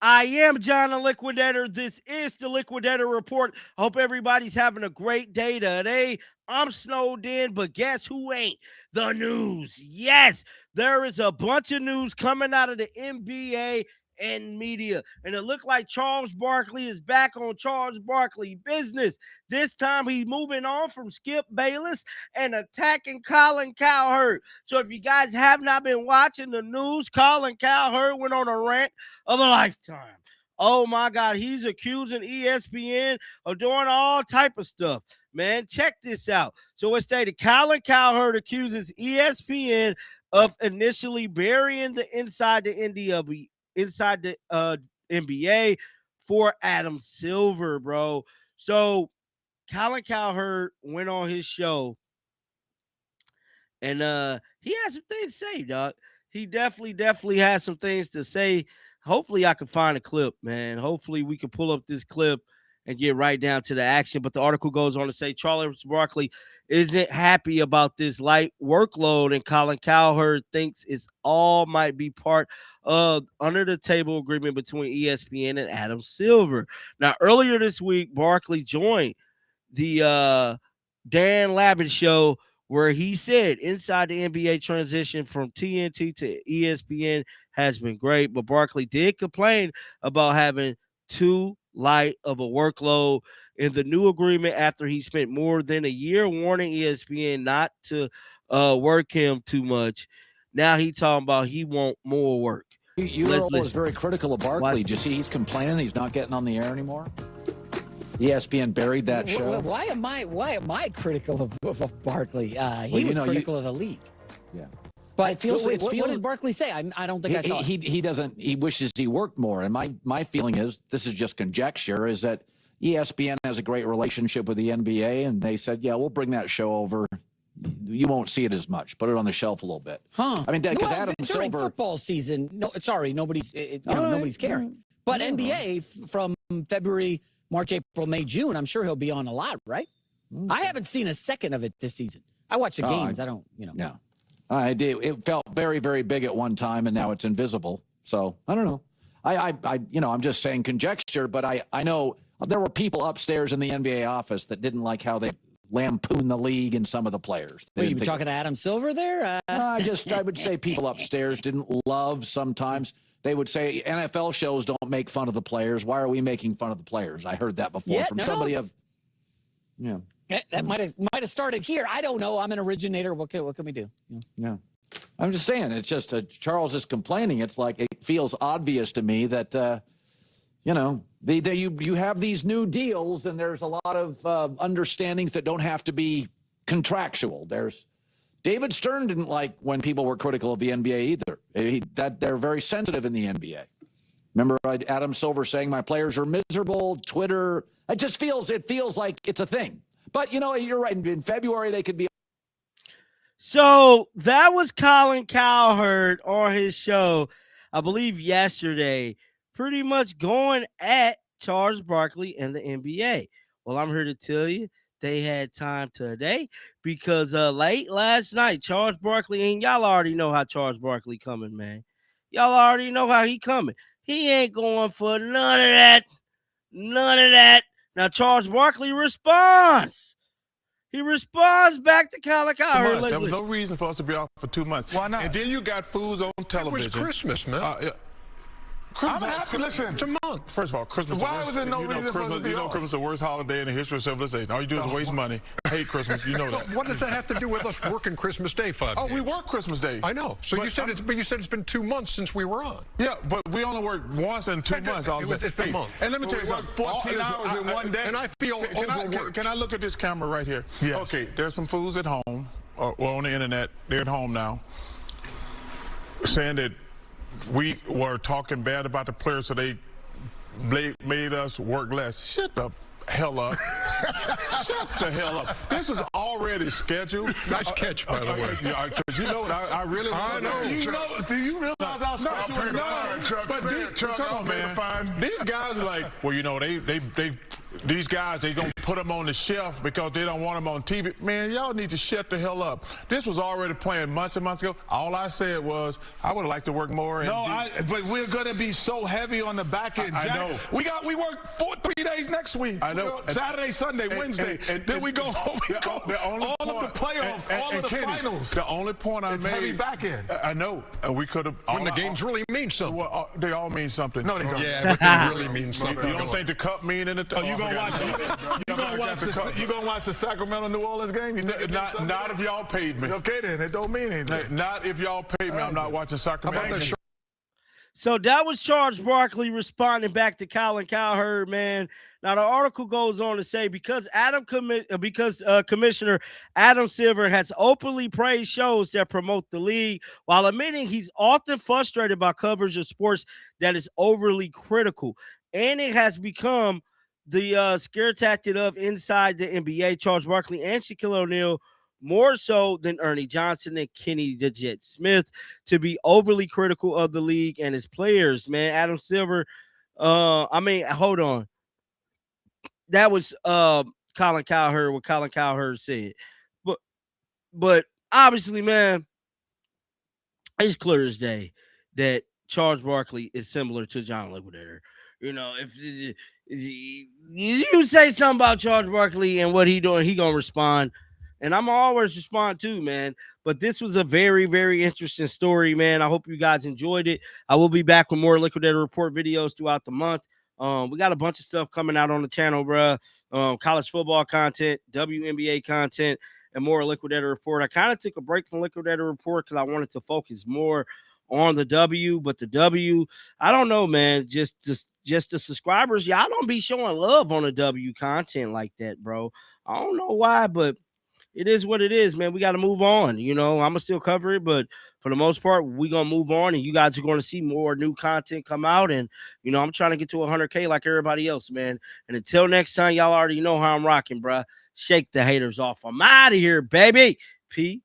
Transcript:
I am John the Liquidator. This is the Liquidator Report. I hope everybody's having a great day today. I'm snowed in, but guess who ain't? The news. Yes, there is a bunch of news coming out of the NBA and media. And it looked like Charles Barkley is back on Charles Barkley business. This time he's moving on from Skip Bayless and attacking Colin Cowherd. So if you guys have not been watching the news, Colin Cowherd went on a rant of a lifetime. Oh my God, he's accusing ESPN of doing all type of stuff. Man, check this out. So it stated Colin Cowherd accuses ESPN of initially burying the NBA for Adam Silver, bro. So Colin Cowherd went on his show and he had some things to say, dog. He definitely has some things to say. Hopefully I can find a clip, man. Hopefully we can pull up this clip and get right down to the action. But the article goes on to say Charles Barkley isn't happy about this light workload, and Colin Cowherd thinks it's all might be part of under the table agreement between ESPN and Adam Silver. Now, earlier this week, Barkley joined the Dan Labin show, where he said inside the NBA transition from TNT to ESPN has been great, but Barkley did complain about having too light of a workload in the new agreement after he spent more than a year warning ESPN not to work him too much. Now he talking about he want more work. You were always very critical of Barkley. Did you see he's complaining he's not getting on the air anymore? ESPN buried that show. Why am I critical of Barkley? He was critical of the league. Yeah. But what did Barkley say? I don't think I saw it. He doesn't. He wishes he worked more. And my feeling is, this is just conjecture, is that ESPN has a great relationship with the NBA, and they said, yeah, we'll bring that show over. You won't see it as much. Put it on the shelf a little bit. Huh? I mean, because Adam during Silver football season. No, sorry, nobody's nobody's caring. But NBA from February, March, April, May, June, I'm sure he'll be on a lot, right? I haven't seen a second of it this season. I watch the games. I don't, Yeah. I did. It felt very, very big at one time, and now it's invisible. So I don't know. I'm just saying conjecture, but I know there were people upstairs in the NBA office that didn't like how they lampooned the league and some of the players. Were you talking to Adam Silver there? I would say people upstairs didn't love sometimes. They would say NFL shows don't make fun of the players. Why are we making fun of the players? I heard that before from somebody of. Yeah. That might have started here. I don't know. I'm an originator. What can we do? Yeah. I'm just saying. It's just Charles is complaining. It's like it feels obvious to me that you have these new deals, and there's a lot of understandings that don't have to be contractual. David Stern didn't like when people were critical of the NBA either. They're very sensitive in the NBA. Remember Adam Silver saying my players are miserable. Twitter. It feels like it's a thing. But, you're right. In February, they could be. So that was Colin Cowherd on his show, I believe yesterday, pretty much going at Charles Barkley and the NBA. Well, I'm here to tell you they had time today because late last night, Charles Barkley, and y'all already know how Charles Barkley coming, man. Y'all already know how he coming. He ain't going for none of that. None of that. Now, Charles Barkley responds. He responds back to Colin Cowherd. There was no reason for us to be off for 2 months. Why not? And then you got fools on television. It was Christmas, man. I'm happy. Listen, it's a month. First of all, Christmas. Why was there no reason for us to be off? Christmas is the worst holiday in the history of civilization. All you do is waste money. I hate Christmas. You know that. What does that have to do with us working Christmas Day 5 days? Oh, we work Christmas Day. I know. So you said it's been 2 months since we were on. Yeah, but we only worked once in 2 months. It's been a month. And let me tell you something. 14 hours in one day. And I feel overworked. Can I look at this camera right here? Yes. Okay, there's some fools at home or on the internet. They're at home now saying that we were talking bad about the players, so they made us work less. Shut the hell up. Shut the hell up. This was already scheduled. Nice catch, by the way. Because you know what, I really know. Do you realize how scheduled? Chuck, come on, man. These guys are like, well, they these guys, they gonna put them on the shelf because they don't want them on TV. Man, y'all need to shut the hell up. This was already planned months and months ago. All I said was I would like to work more. But we're gonna be so heavy on the back end. I know. We work 3 days next week. I know. Saturday, Sunday, Wednesday. Then we go home. All of the playoffs, all of the finals. The only point I made. Heavy back end. I know. We could have. When the games really mean something. Well, they all mean something. No, they don't. Yeah, but they really mean something. You don't think the cup mean anything? You gonna watch the Sacramento New Orleans game? Not if y'all paid me. Okay, then it don't mean anything. Not if y'all paid me. I'm not watching Sacramento. So that was Charles Barkley responding back to Colin Cowherd, man. Now the article goes on to say because Commissioner Adam Silver has openly praised shows that promote the league, while admitting he's often frustrated by coverage of sports that is overly critical, and it has become the scare tactic of inside the NBA. Charles Barkley and Shaquille O'Neal, more so than Ernie Johnson and Kenny the Jet Smith, to be overly critical of the league and its players, man. Adam Silver, hold on. That was Colin Cowherd, what Colin Cowherd said. But obviously, man, it's clear as day that Charles Barkley is similar to John Liquidator. You know, if you say something about Charles Barkley and what he doing, he gonna respond. And I'm always respond too, man. But this was a very, very interesting story, man. I hope you guys enjoyed it. I will be back with more Liquidator Report videos throughout the month. We got a bunch of stuff coming out on the channel, bro. College football content, WNBA content, and more Liquidator Report. I kind of took a break from Liquidator Report because I wanted to focus more on the W. But the W, I don't know, man. Just the subscribers, y'all don't be showing love on the W content like that, bro. I don't know why, but it is what it is, man. We got to move on. You know, I'm going to still cover it, but for the most part, we're going to move on, and you guys are going to see more new content come out. And, you know, I'm trying to get to 100K like everybody else, man. And until next time, y'all already know how I'm rocking, bro. Shake the haters off. I'm out of here, baby. Peace.